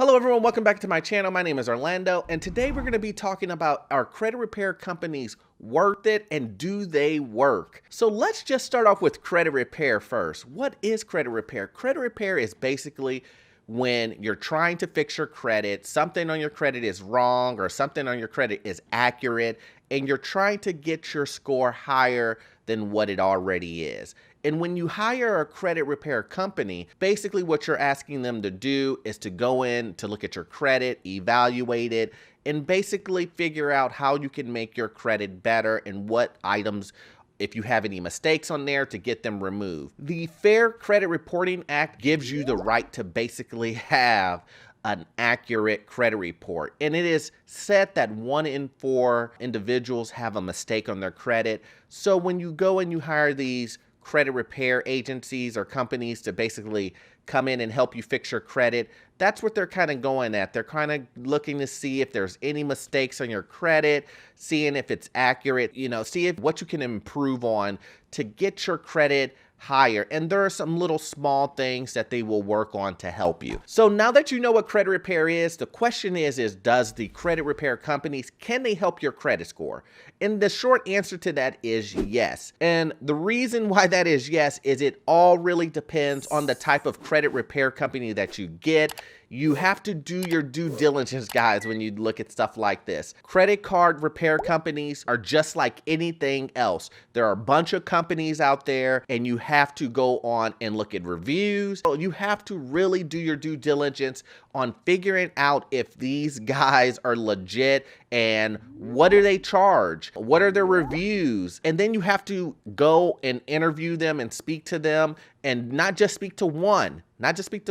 Hello everyone, welcome back to my channel. My name is Orlando, and today we're going to be talking about, are credit repair companies worth it and do they work? So let's just start off with credit repair first. What is credit repair? Credit repair is basically when you're trying to fix your credit, something on your credit is wrong or something on your credit is accurate, and you're trying to get your score higher than what it already is. And when you hire a credit repair company, basically what you're asking them to do is to go in to look at your credit, evaluate it, and basically figure out how you can make your credit better and what items, if you have any mistakes on there, to get them removed. The Fair Credit Reporting Act gives you the right to basically have an accurate credit report. And it is said that 1 in 4 individuals have a mistake on their credit. So when you go and you hire these credit repair agencies or companies to basically come in and help you fix your credit, that's what they're kind of going at. They're kind of looking to see if there's any mistakes on your credit, seeing if it's accurate, see if what you can improve on to get your credit higher. And there are some little small things that they will work on to help you. So now that you know what credit repair is, the question is does the credit repair companies, can they help your credit score? And the short answer to that is yes. And the reason why that is yes is it all really depends on the type of credit repair company that you get. You have to do your due diligence, guys, when you look at stuff like this. Credit card repair companies are just like anything else. There are a bunch of companies out there, and you have to go on and look at reviews. So you have to really do your due diligence on figuring out if these guys are legit and what do they charge? What are their reviews? And then you have to go and interview them and speak to them, and not just speak to one. Speak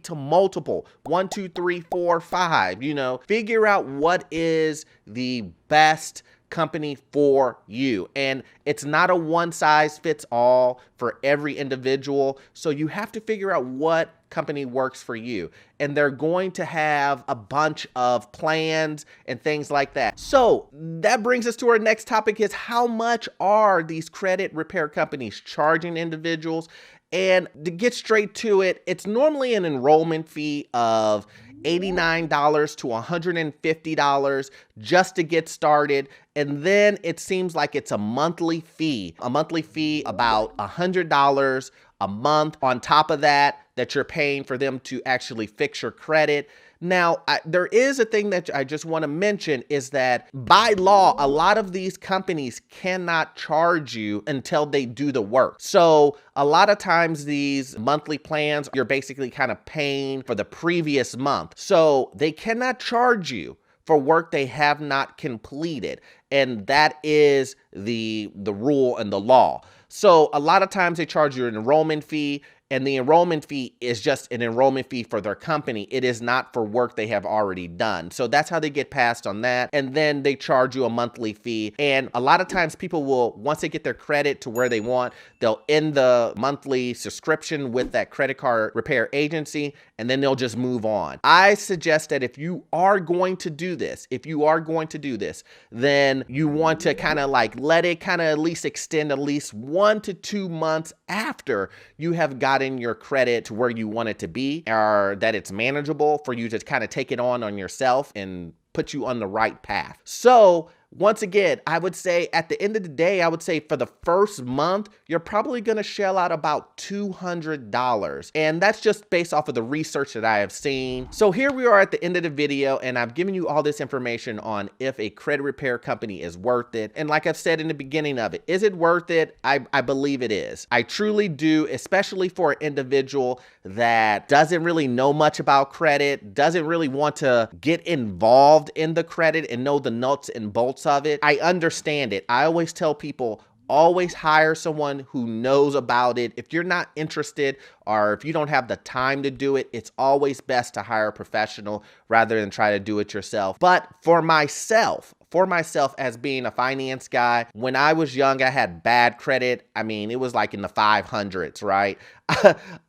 to multiple. 1, 2, 3, 4, 5, figure out what is the best company for you. And it's not a one size fits all for every individual. So you have to figure out what company works for you. And they're going to have a bunch of plans and things like that. So that brings us to our next topic, is how much are these credit repair companies charging individuals? And to get straight to it, it's normally an enrollment fee of $89 to $150 just to get started. And then it seems like it's a monthly fee about $100 a month on top of that you're paying for them to actually fix your credit. Now, there is a thing that I just want to mention, is that by law, a lot of these companies cannot charge you until they do the work. So a lot of times these monthly plans, you're basically kind of paying for the previous month. So they cannot charge you for work they have not completed. And that is the rule and the law. So a lot of times they charge you an enrollment fee, and the enrollment fee is just an enrollment fee for their company. It is not for work they have already done. So that's how they get passed on that. And then they charge you a monthly fee. And a lot of times people will, once they get their credit to where they want, they'll end the monthly subscription with that credit card repair agency, and then they'll just move on. I suggest that if you are going to do this, then you want to kind of like let it kind of at least extend at least 1 to 2 months after you have gotten your credit to where you want it to be, or that it's manageable for you to kind of take it on yourself and put you on the right path. So once again, I would say at the end of the day, I would say for the first month, you're probably going to shell out about $200. And that's just based off of the research that I have seen. So here we are at the end of the video, and I've given you all this information on if a credit repair company is worth it. And like I've said in the beginning of it, is it worth it? I believe it is. I truly do, especially for an individual that doesn't really know much about credit, doesn't really want to get involved in the credit and know the nuts and bolts of it. I understand it. I always tell people, always hire someone who knows about it. If you're not interested, or if you don't have the time to do it, it's always best to hire a professional rather than try to do it yourself. But for myself as being a finance guy, when I was young, I had bad credit. I mean, it was like in the 500s, right?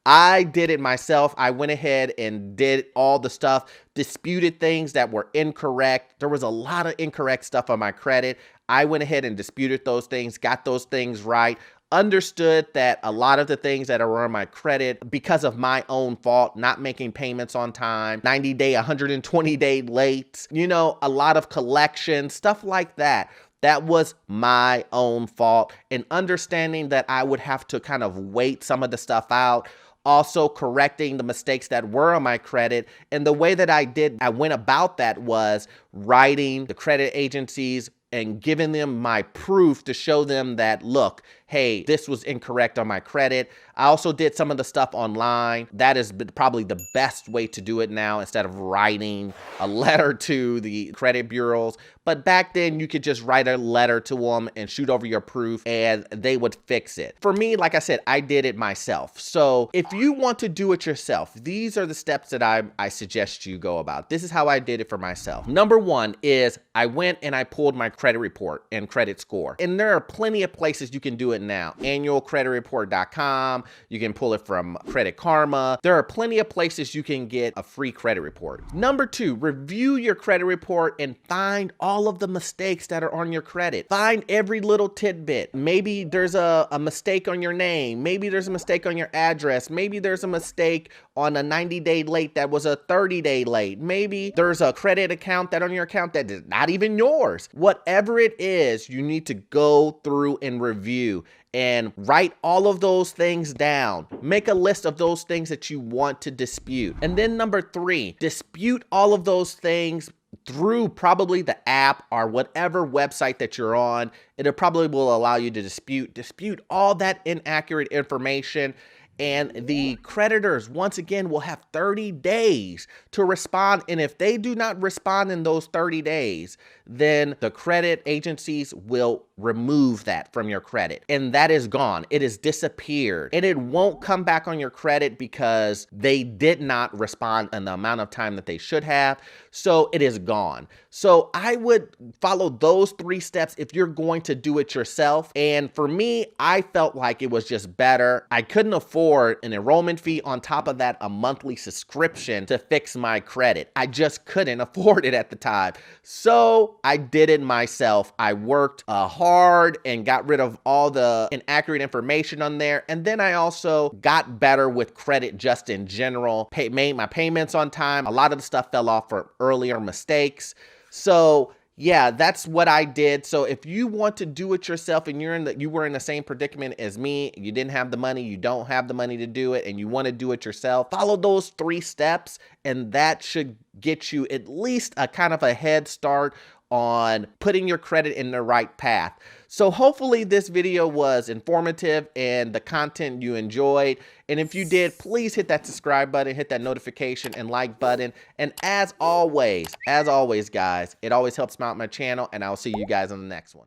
I did it myself. I went ahead and did all the stuff, disputed things that were incorrect. There was a lot of incorrect stuff on my credit. I went ahead and disputed those things, got those things right. understood that a lot of the things that are on my credit, because of my own fault, not making payments on time, 90-day, 120-day late, a lot of collections, stuff like that. That was my own fault. And understanding that I would have to kind of wait some of the stuff out, also correcting the mistakes that were on my credit. And the way that I went about that was writing the credit agencies and giving them my proof to show them that, look, hey, this was incorrect on my credit. I also did some of the stuff online. That is probably the best way to do it now, instead of writing a letter to the credit bureaus. But back then, you could just write a letter to them and shoot over your proof, and they would fix it. For me, like I said, I did it myself. So if you want to do it yourself, these are the steps that I suggest you go about. This is how I did it for myself. Number one is I went and I pulled my credit report and credit score. And there are plenty of places you can do it now. Annualcreditreport.com. You can pull it from Credit Karma. There are plenty of places you can get a free credit report. Number two, review your credit report and find all of the mistakes that are on your credit. Find every little tidbit. Maybe there's a mistake on your name. Maybe there's a mistake on your address. Maybe there's a mistake on a 90-day late that was a 30-day late. Maybe there's a credit account that on your account that is not even yours. Whatever it is, you need to go through and review and write all of those things down. Make a list of those things that you want to dispute. And then number three, dispute all of those things through probably the app or whatever website that you're on. It probably will allow you to dispute all that inaccurate information. And the creditors, once again, will have 30 days to respond. And if they do not respond in those 30 days, then the credit agencies will remove that from your credit. And that is gone. It is disappeared. And it won't come back on your credit because they did not respond in the amount of time that they should have. So it is gone. So I would follow those three steps if you're going to do it yourself. And for me, I felt like it was just better. I couldn't afford an enrollment fee, on top of that, a monthly subscription to fix my credit. I just couldn't afford it at the time. So I did it myself. I worked hard and got rid of all the inaccurate information on there. And then I also got better with credit just in general, made my payments on time. A lot of the stuff fell off for earlier mistakes. So yeah, that's what I did. So if you want to do it yourself and you were in the same predicament as me, you didn't have the money, you don't have the money to do it, and you want to do it yourself, follow those three steps, and that should get you at least a kind of a head start on putting your credit in the right path. So hopefully this video was informative and the content you enjoyed. And if you did, please hit that subscribe button, hit that notification and like button. And as always, guys, it always helps me out my channel, and I'll see you guys on the next one.